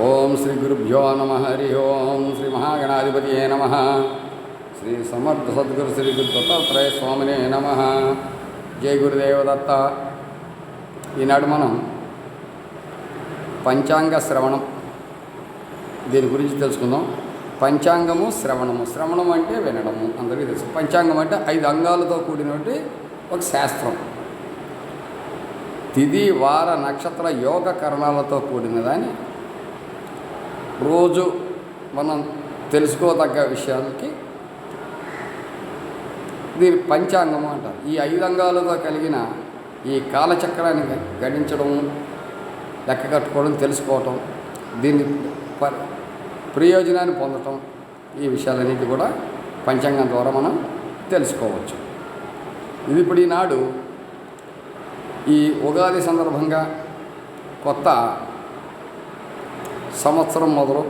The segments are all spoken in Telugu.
ఓం శ్రీ గురుభ్యో నమ. హరి ఓం శ్రీ మహాగణాధిపతియే నమ. శ్రీ సమర్థ సద్గురు శ్రీ గురు దత్తాత్రేయ స్వామినే నమ. జై గురుదేవదత్త. ఈనాడు మనం పంచాంగ శ్రవణం దీని గురించి తెలుసుకుందాం. పంచాంగము శ్రవణము. శ్రవణం అంటే వినడము, అందరికీ తెలుసు. పంచాంగం అంటే 5 అంగాలతో కూడినటువంటి ఒక శాస్త్రం. తిథి వార నక్షత్ర యోగ కరణాలతో కూడినదాన్ని రోజు మనం తెలుసుకోదగ్గ విషయాలకి దీని పంచాంగము అంటారు. ఈ 5 అంగాలతో కలిగిన ఈ కాలచక్రాన్ని గణించడం, లెక్క కట్టుకోవడం, తెలుసుకోవటం, దీన్ని ప్రయోజనాన్ని పొందటం, ఈ విషయాలన్నిటి కూడా పంచాంగం ద్వారా మనం తెలుసుకోవచ్చు. ఇది ఇప్పుడు ఈనాడు ఈ ఉగాది సందర్భంగా కొత్త సంవత్సరం మొదలు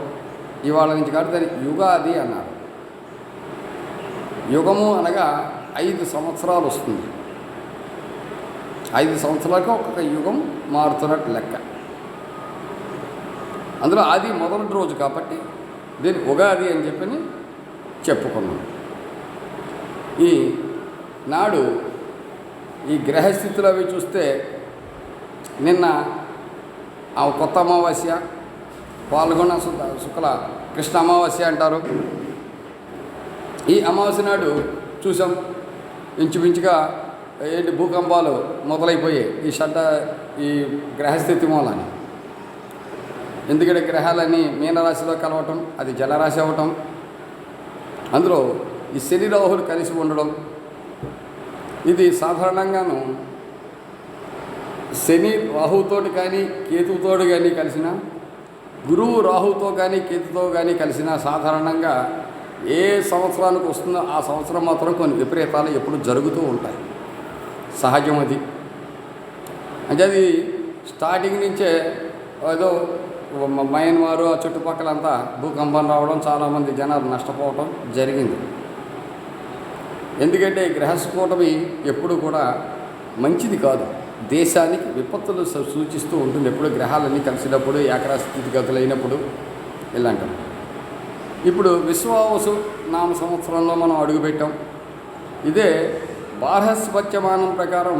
ఇవాళ నుంచి కాబట్టి దాన్ని యుగాది అన్నారు. యుగము అనగా 5 సంవత్సరాలు వస్తుంది. 5 సంవత్సరాలకు ఒక్కొక్క యుగం మారుతున్నట్టు లెక్క. అందులో అది మొదటి రోజు కాబట్టి దీన్ని ఉగాది అని చెప్పని చెప్పుకున్నాం. ఈ నాడు ఈ గ్రహస్థితులు అవి చూస్తే నిన్న ఆ కొత్త అమావాస్య, పాల్గొన శుక్ల కృష్ణ అమావాస్య అంటారు. ఈ అమావాస్య నాడు చూసాం ఇంచుమించుగా ఏంటి భూకంపాలు మొదలైపోయాయి ఈ గ్రహస్థితి మూలాన్ని. ఎందుకంటే గ్రహాలన్నీ మీనరాశిలో కలవటం, అది జలరాశి అవ్వటం, అందులో ఈ శని రాహులు కలిసి ఉండడం. ఇది సాధారణంగాను శని రాహుతోటి కానీ కేతువుతోటి కానీ కలిసిన, గురువు రాహుతో కానీ కేతుతో కానీ కలిసిన సాధారణంగా ఏ సంవత్సరానికి వస్తుందో ఆ సంవత్సరం మాత్రం కొన్ని విపరీతాలు ఎప్పుడు జరుగుతూ ఉంటాయి. సహజం అది. అంటే అది స్టార్టింగ్ నుంచే ఏదో మయన్మారు ఆ చుట్టుపక్కలంతా భూకంపం రావడం, చాలామంది జనాలు నష్టపోవడం జరిగింది. ఎందుకంటే గ్రహస్ఫోటమి ఎప్పుడు కూడా మంచిది కాదు. దేశానికి విపత్తులు సూచిస్తూ ఉంటుంది. ఎప్పుడు గ్రహాలన్నీ కలిసినప్పుడు, ఏకరాశి స్థితిగతులు అయినప్పుడు ఇలాంటివి. ఇప్పుడు విశ్వావసు నామ సంవత్సరంలో మనం అడుగుపెట్టాం. ఇదే బార్హస్పత్యమానం ప్రకారం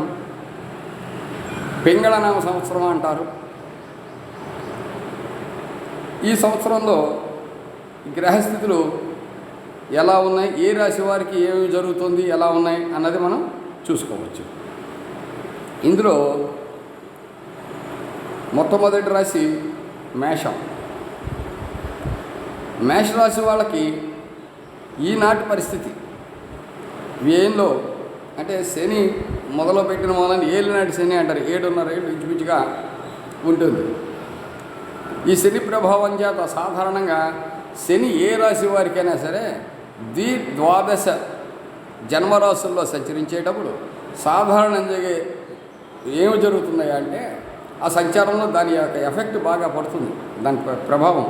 పింగళ నామ సంవత్సరం అంటారు. ఈ సంవత్సరంలో గ్రహస్థితులు ఎలా ఉన్నాయి, ఏ రాశి వారికి ఏమి జరుగుతుంది, ఎలా ఉన్నాయి అన్నది మనం చూసుకోవచ్చు. ఇందులో మొట్టమొదటి రాశి మేషం. మేషరాశి వాళ్ళకి ఈనాటి పరిస్థితి వ్యయంలో అంటే శని మొదలు పెట్టిన మూలాన్ని ఏలినాటి శని అంటారు. 7.5 ఏళ్ళు ఇంచుమించుగా ఉంటుంది. ఈ శని ప్రభావం చేత సాధారణంగా శని ఏ రాశి వారికైనా సరే ద్వాదశ జన్మరాశుల్లో సంచరించేటప్పుడు సాధారణంగా ఏమి జరుగుతున్నాయి అంటే ఆ సంచారంలో దాని యొక్క ఎఫెక్ట్ బాగా పడుతుంది. దాని ప్రభావం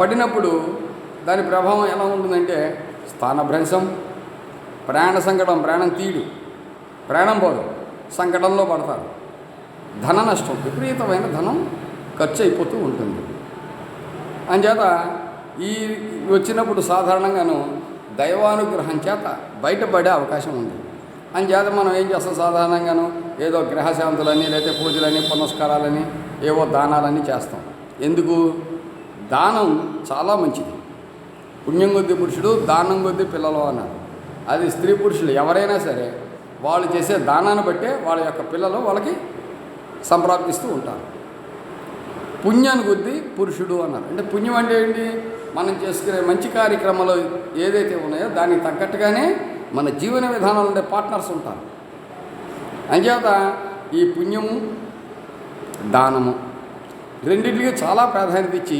పడినప్పుడు దాని ప్రభావం ఎలా ఉంటుందంటే స్థానభ్రంశం, ప్రాణ సంకటం, ప్రాణం తీయడు, ప్రాణం పోదు, సంకటంలో పడతారు, ధన నష్టం, విపరీతమైన ధనం ఖర్చు అయిపోతూ ఉంటుంది. అంచేత ఈ వచ్చినప్పుడు సాధారణంగాను దైవానుగ్రహం చేత బయటపడే అవకాశం ఉంది. అంచేత మనం ఏం చేస్తాం, సాధారణంగాను ఏదో గ్రహశాంతులని, లేకపోతే పూజలని, పునస్కారాలని, ఏవో దానాలని చేస్తాం. ఎందుకు? దానం చాలా మంచిది. పుణ్యం కొద్ది పురుషుడు, దానం కొద్ది పిల్లలు అన్నారు. అది స్త్రీ పురుషులు ఎవరైనా సరే వాళ్ళు చేసే దానాన్ని బట్టే వాళ్ళ యొక్క పిల్లలు వాళ్ళకి సంప్రాప్తిస్తూ ఉంటారు. పుణ్యాన్ని కొద్ది పురుషుడు అన్నారు. అంటే పుణ్యం అంటే ఏంటి? మనం చేసుకునే మంచి కార్యక్రమాలు ఏదైతే ఉన్నాయో దానికి తగ్గట్టుగానే మన జీవన విధానంలో ఉండే పార్ట్నర్స్ ఉంటారు. అంచేత ఈ పుణ్యము, దానము రెండింటికి చాలా ప్రాధాన్యత ఇచ్చి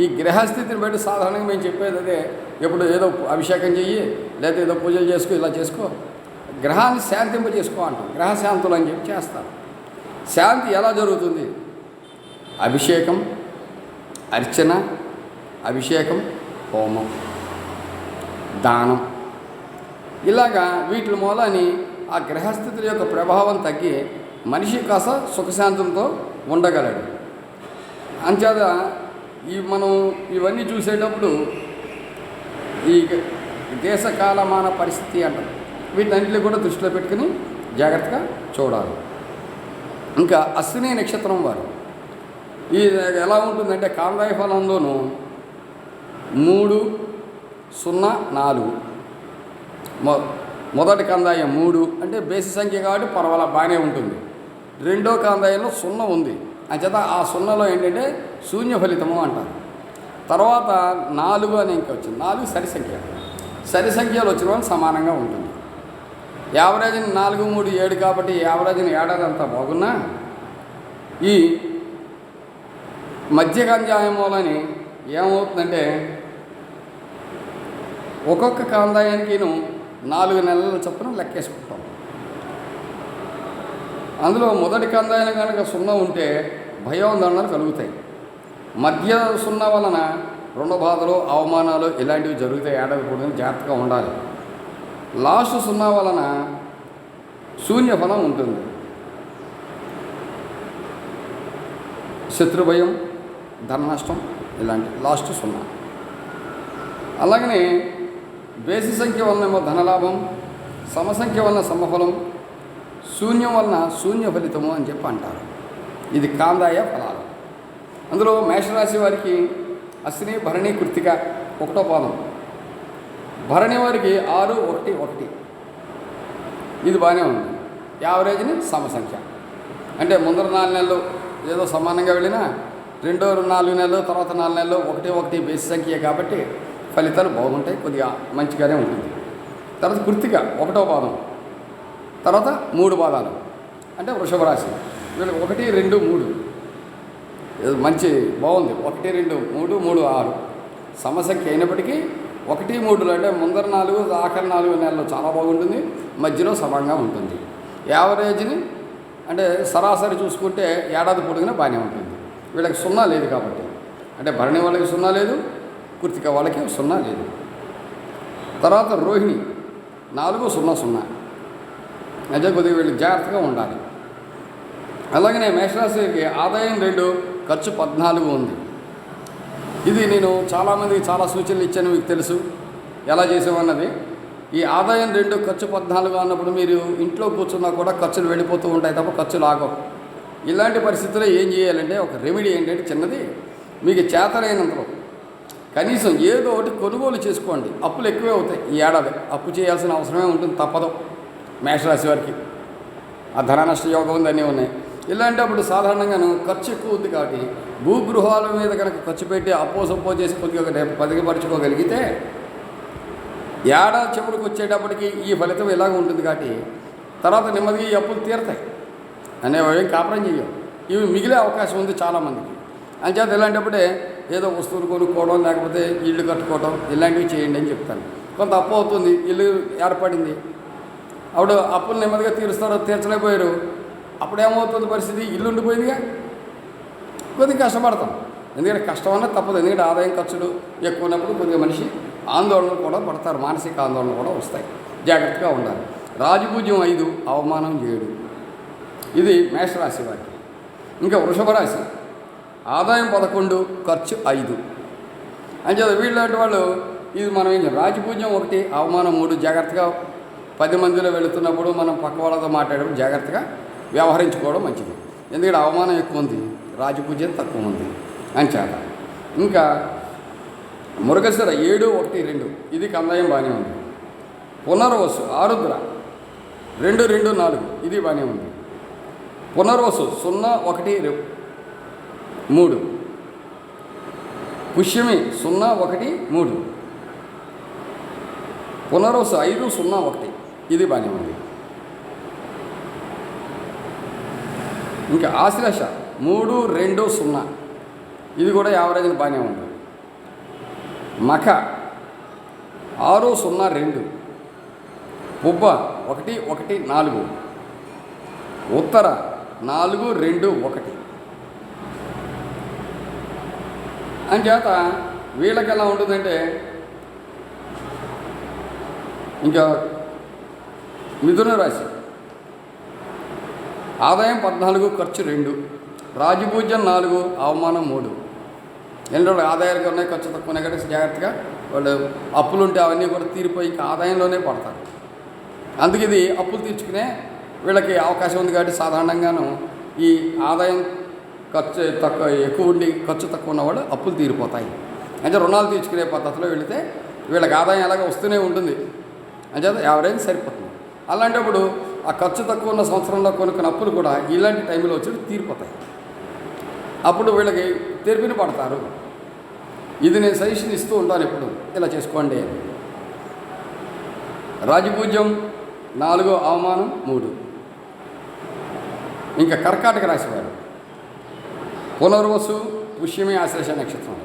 ఈ గ్రహస్థితిని బట్టి సాధారణంగా మేము చెప్పేది అదే. ఎప్పుడు ఏదో అభిషేకం చెయ్యి, లేదా ఏదో పూజలు చేసుకో, ఇలా చేసుకో, గ్రహాన్ని శాంతింప చేసుకో అంటాం. గ్రహ శాంతులు అని చెప్పి చేస్తారు. శాంతి ఎలా జరుగుతుంది? అభిషేకం, అర్చన, అభిషేకం, హోమం, దానం, ఇలాగా వీటి మూలాన్ని ఆ గ్రహస్థితుల యొక్క ప్రభావం తగ్గి మనిషి కాస్త సుఖశాంతంతో ఉండగలడు. అంచేత మనం ఇవన్నీ చూసేటప్పుడు ఈ దేశకాలమాన పరిస్థితి అంటారు, వీటన్నిటిని కూడా దృష్టిలో పెట్టుకుని జాగ్రత్తగా చూడాలి. ఇంకా అశ్విని నక్షత్రం వారు ఈ ఎలా ఉంటుందంటే కాందాయ ఫలంలోనూ 3, 0, 4 మొదటి కందాయం 3 అంటే బేసి సంఖ్య కాబట్టి పర్వాలా బాగానే ఉంటుంది. రెండో కందాయంలో 0 ఉంది, అంచేత ఆ 0లో ఏంటంటే శూన్య ఫలితము అంటారు. తర్వాత 4 అని ఇంకా వచ్చింది. 4 సరి సంఖ్య, సరి సంఖ్యలు వచ్చిన వాళ్ళు సమానంగా ఉంటుంది. యావరేజ్ని 4, 3, 7 కాబట్టి యావరేజ్ని ఏడాది అంతా బాగున్నా ఈ మధ్య కందాయం మూలని ఏమవుతుందంటే ఒక్కొక్క కందాయానికిను 4 నెలల చొప్పున లెక్కేసుకుంటాం. అందులో మొదటి కందాయం కనుక 0 ఉంటే భయోందోళనలు కలుగుతాయి. మధ్య 0 వలన రుణ బాధలు, అవమానాలు ఇలాంటివి జరుగుతాయి. ఏడాది కూడా జాగ్రత్తగా ఉండాలి. లాస్ట్ 0 వలన శూన్య ఫలం ఉంటుంది. శత్రు భయం, ధన నష్టం ఇలాంటి లాస్ట్ 0. అలాగనే బేసి సంఖ్య వలనేమో ధనలాభం, సమసంఖ్య వలన సమఫలం, శూన్యం వలన శూన్య ఫలితము అని చెప్పి అంటారు. ఇది కాందాయ ఫలాలు. అందులో మేషరాశి వారికి అశ్విని, భరణి, కృత్తిక 1వ పాదం, భరణి వారికి 6, 1, 1 ఇది బాగానే ఉంది. యావరేజ్ని సమసంఖ్య అంటే ముందర 4 నెలలు ఏదో సమానంగా వెళ్ళినా రెండో 4 నెలలు తర్వాత 4 నెలలు 1, 1 బేసి సంఖ్య కాబట్టి ఫలితాలు బాగుంటాయి, కొద్దిగా మంచిగానే ఉంటుంది. తర్వాత కృత్తిక 1వ పాదం, తర్వాత 3 పాదాలు అంటే వృషభ రాశి వీళ్ళకి 1, 2, 3 మంచి బాగుంది. 1, 2, 3, 3, 6 సమసంఖ్య అయినప్పటికీ 1, 3 అంటే ముందర 4 ఆఖరి 4 నెలలు చాలా బాగుంటుంది, మధ్యలో సమంగా ఉంటుంది. యావరేజ్ని అంటే సరాసరి చూసుకుంటే ఏడాది పొడుగునా బాగానే ఉంటుంది. వీళ్ళకి 0 లేదు కాబట్టి, అంటే భరణి వాళ్ళకి 0 లేదు, కృత్తిక వాళ్ళకి 0 లేదు. తర్వాత రోహిణి 4, 0, 0 అంటే కొద్దిగా వీళ్ళు జాగ్రత్తగా ఉండాలి. అలాగనే మేషరాశికి ఆదాయం 2, ఖర్చు 14 ఉంది. ఇది నేను చాలామందికి చాలా సూచనలు ఇచ్చాను, మీకు తెలుసు ఎలా చేసామన్నది. ఈ ఆదాయం 2, ఖర్చు 14 అన్నప్పుడు మీరు ఇంట్లో కూర్చున్నా కూడా ఖర్చులు వెళ్ళిపోతూ ఉంటాయి తప్ప ఖర్చులు ఆగవు. ఇలాంటి పరిస్థితుల్లో ఏం చేయాలంటే ఒక రెమెడీ ఏంటంటే చిన్నది, మీకు చేతనైనంతలో కనీసం ఏదో ఒకటి కొనుగోలు చేసుకోండి. అప్పులు ఎక్కువే అవుతాయి ఈ ఏడాది, అప్పు చేయాల్సిన అవసరమే ఉంటుంది, తప్పదు. మేషరాశి వారికి ఆ ధన నష్ట యోగం ఉంది, అన్నీ ఉన్నాయి. ఇలాంటప్పుడు సాధారణంగాను ఖర్చు ఎక్కువ ఉంది కాబట్టి భూగృహాల మీద కనుక ఖర్చు పెట్టి అప్పో చేసి కొద్దిగా పదిగపరుచుకోగలిగితే ఏడాది చివరికి వచ్చేటప్పటికి ఈ ఫలితం ఇలాగ ఉంటుంది. కాబట్టి తర్వాత నెమ్మదిగా ఈ అప్పులు తీరతాయి అనేవి కాపురం చేయవు, ఇవి మిగిలే అవకాశం ఉంది చాలామందికి. అంచేత ఇలాంటప్పుడే ఏదో వస్తువులు కొనుక్కోవడం లేకపోతే ఇల్లు కట్టుకోవడం ఇలాంటివి చేయండి అని చెప్తాను. కొంత అప్పు అవుతుంది, ఇల్లు ఏర్పడింది, అప్పుడు అప్పులు నెమ్మదిగా తీరుస్తారో తీర్చలేకపోయారు, అప్పుడు ఏమవుతుంది పరిస్థితి, ఇల్లు ఉండిపోయిందిగా, కొద్దిగా కష్టపడతాం. ఎందుకంటే కష్టం అన్నది తప్పదు, ఎందుకంటే ఆదాయం ఖర్చులు ఎక్కువ ఉన్నప్పుడు కొద్దిగా మనిషి ఆందోళనలు కూడా పడతారు, మానసిక ఆందోళనలు కూడా వస్తాయి. జాగ్రత్తగా ఉండాలి. రాజపూజ్యం 5, అవమానం 7 ఇది మేషరాశి వారికి. ఇంకా వృషభ రాశి ఆదాయం 11, ఖర్చు 5 అంచేత వీళ్ళంటి వాళ్ళు ఇది మనం ఏం రాజపూజ్యం 1, అవమానం 3. జాగ్రత్తగా 10 మందిలో వెళుతున్నప్పుడు మనం పక్క వాళ్ళతో మాట్లాడేప్పుడు జాగ్రత్తగా వ్యవహరించుకోవడం మంచిది. ఎందుకంటే అవమానం ఎక్కువ ఉంది, రాజపూజ్యం తక్కువ ఉంది అంచేత. ఇంకా మృగశిర 7, 1, 2 ఇది కందాయం బాగానే ఉంది. పునర్వసు ఆరుద్ర 2, 2, 4 ఇది బాగానే ఉంది. పునర్వసు 0, 1, 3 పుష్యమి 0, 1, 3 పునర్వసు 5, 0, 1 ఇది బాగానే ఉంది. ఇంకా ఆశ్లేష 3, 2, 0 ఇది కూడా యావరేజ్ని బాగానే ఉంది. మఖ 6, 0, 2 పుబ్బ 1, 1, 4 ఉత్తర 4, 2, 1 అంచేత వీళ్ళకి ఎలా ఉంటుందంటే ఇంకా మిథున రాశి ఆదాయం 14, ఖర్చు 2 రాజపూజ్యం 4, అవమానం 3. ఎందుకంటే ఆదాయాలు ఉన్నాయి, ఖర్చు తక్కువ ఉన్నాయి కాబట్టి జాగ్రత్తగా వాళ్ళు అప్పులు ఉంటే అవన్నీ కూడా తీరిపోయి ఇంకా ఆదాయంలోనే పడతారు. అందుకే ఇది అప్పులు తీర్చుకునే వీళ్ళకి అవకాశం ఉంది కాబట్టి సాధారణంగాను ఈ ఆదాయం ఖర్చు తక్కువ ఎక్కువ ఉండి ఖర్చు తక్కువ ఉన్నవాళ్ళు అప్పులు తీరిపోతాయి. అంటే రుణాలు తీర్చుకునే పద్ధతిలో వెళితే వీళ్ళకి ఆదాయం ఎలాగ వస్తూనే ఉంటుంది, అంటే యావరేజ్ సరిపోతుంది. అలాంటప్పుడు ఆ ఖర్చు తక్కువ ఉన్న సంవత్సరంలో కొనుక్కున్న అప్పులు కూడా ఇలాంటి టైంలో వచ్చి తీరిపోతాయి. అప్పుడు వీళ్ళకి తెరిపిన పడతారు. ఇది నేను సజెషన్ ఇస్తూ ఉంటాను ఎప్పుడు, ఇలా చేసుకోండి. రాజపూజ్యం 4, అవమానం 3. ఇంకా కర్కాటక రాశి వారు పునర్వసు, పుష్యమి, ఆశ్లేష నక్షత్రం.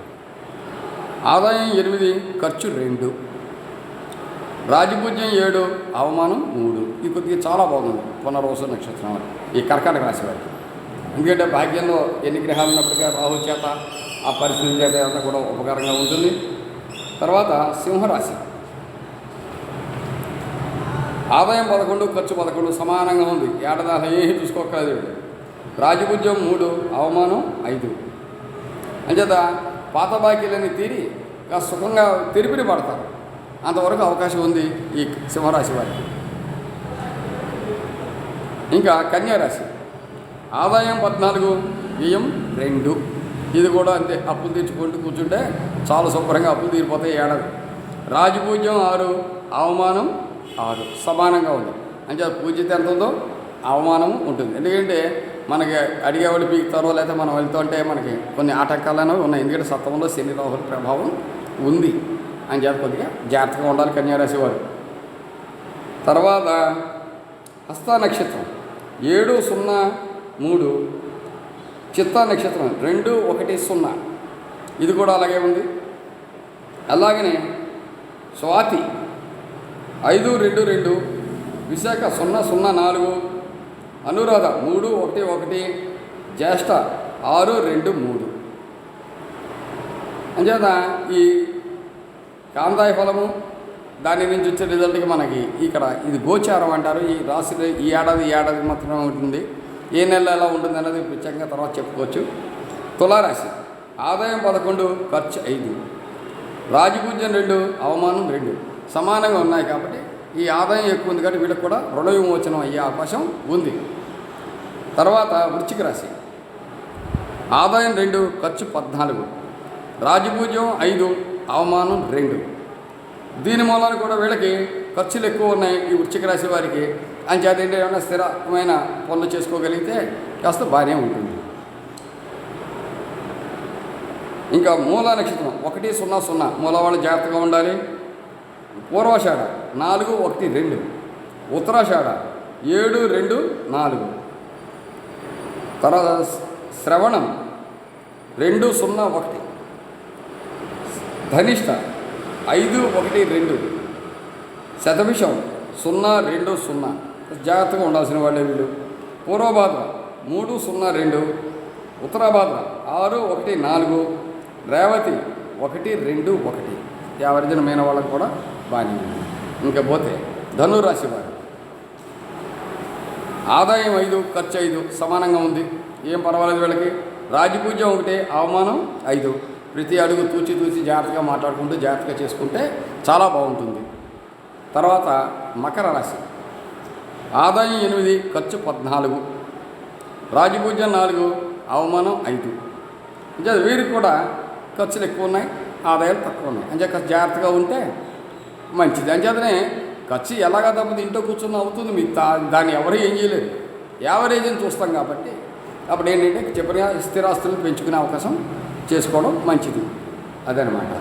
ఆదాయం 8, ఖర్చు 2. రాజపూజ్యం 7, అవమానం 3. ఇది కొద్దిగా చాలా బాగుంది పునర్వసు నక్షత్రం వారు, ఈ కర్కాటక రాశి వారికి. ఎందుకంటే భాగ్యంలో ఎన్ని గ్రహాలు ఉన్నప్పటికీ రాహు చేత ఆ పరిస్థితి చేత అంతా కూడా ఉపకారంగా ఉంటుంది. తర్వాత సింహరాశి. ఆదాయం 11, ఖర్చు 11, సమానంగా ఉంది. ఏడాది ఏమీ చూసుకోకలేదు. రాజపూజ్యం 3, అవమానం 5. అంచేత పాత బాకీలన్నీ తీరి కాస్త సుఖంగా తెరిపిని పడతారు. అంతవరకు అవకాశం ఉంది ఈ సింహరాశి వారికి. ఇంకా కన్యారాశి. ఆదాయం 14, వ్యయం 2. ఇది కూడా అంతే, అప్పులు తీర్చుకుంటూ కూర్చుంటే చాలా శుభ్రంగా అప్పులు తీరిపోతాయి ఏడాది. రాజపూజ్యం 6, అవమానం 6, సమానంగా ఉంది. అంటే పూజ్యత ఎంత ఉందో అవమానం ఉంటుంది. ఎందుకంటే మనకి అడిగేవాళ్ళు పీకుతారో లేకపోతే మనం వెళ్తుంటే మనకి కొన్ని ఆటంకాలు అనేవి ఉన్నాయి. ఎందుకంటే సత్వంలో శని రాహుల ప్రభావం ఉంది అని చెప్పి కొద్దిగా జాగ్రత్తగా ఉండాలి కన్యారాశి వారు. తర్వాత హస్త నక్షత్రం 7, 0, 3. చిత్తా నక్షత్రం 2, 1, 0. ఇది కూడా అలాగే ఉంది. అలాగనే స్వాతి 5, 2, 2. విశాఖ 0, 0, 4. అనురాధ 3, 1, 1. జ్యేష్ఠ 6, 2, 3. అంచేత ఈ కాందాయ ఫలము దాని నుంచి వచ్చే రిజల్ట్కి మనకి ఇక్కడ ఇది గోచారం అంటారు. ఈ రాశి ఈ ఏడాది మాత్రమే ఉంటుంది. ఏ నెల ఎలా ఉంటుంది అన్నది ప్రత్యేకంగా తర్వాత చెప్పుకోవచ్చు. తులారాశి. ఆదాయం 11, ఖర్చు 5. రాజపూజ్యం 2, అవమానం 2. సమానంగా ఉన్నాయి కాబట్టి ఈ ఆదాయం ఎక్కువ ఉంది కాబట్టి వీళ్ళకి కూడా రుణ విమోచనం అయ్యే అవకాశం ఉంది. తర్వాత వృశ్చిక రాశి. ఆదాయం 2, ఖర్చు 14. రాజపూజ్యం 5, అవమానం 2. దీని మూలాన్ని కూడా వీళ్ళకి ఖర్చులు ఎక్కువ ఉన్నాయి ఈ వృశ్చిక రాశి వారికి. అంచేత ఏమైనా స్థిరమైన పనులు చేసుకోగలిగితే కాస్త బాగానే ఉంటుంది. ఇంకా మూల నక్షత్రం 1, 0, 0. మూల వాళ్ళు జాగ్రత్తగా ఉండాలి. పూర్వాషాఢ 4, 1, 2. ఉత్తరాషాఢ 7, 2, 4. తర్వాత శ్రవణం 2, 0, 1. ధనిష్ట 5, 1, 2. శతభిషం 0, 2, 0. జాగ్రత్తగా ఉండాల్సిన వాళ్ళే వీళ్ళు. పూర్వభాద్ర 3, 0, 2. ఉత్తరాభాద్ర 6, 1, 4. రేవతి 1, 2, 1. యావరిజన మైన వాళ్ళకు కూడా బాగానే ఉంది. ఇంకా పోతే ధనురాశి వారు. ఆదాయం 5, ఖర్చు 5, సమానంగా ఉంది. ఏం పర్వాలేదు వీళ్ళకి. రాజపూజ్యం 1, అవమానం 5. ప్రతి అడుగు తూచి జాగ్రత్తగా మాట్లాడుకుంటూ జాగ్రత్తగా చేసుకుంటే చాలా బాగుంటుంది. తర్వాత మకర రాశి. ఆదాయం 8, ఖర్చు 14. రాజపూజ్యం 4, అవమానం 5. అంటే వీరికి కూడా ఖర్చులు ఎక్కువ ఉన్నాయి, ఆదాయాలు తక్కువ ఉన్నాయి. అంటే కాస్త జాగ్రత్తగా ఉంటే మంచిది. అంచేతనే ఖర్చు ఎలాగా తప్పదు ఇంట్లో కూర్చున్న అవుతుంది. మీకు దాన్ని ఎవరు ఏం చేయలేరు. యావరేజ్ అని చూస్తాం కాబట్టి అప్పుడు ఏంటంటే చెప్పిన స్థిరాస్తులు పెంచుకునే అవకాశం చేసుకోవడం మంచిది. అదనమాట.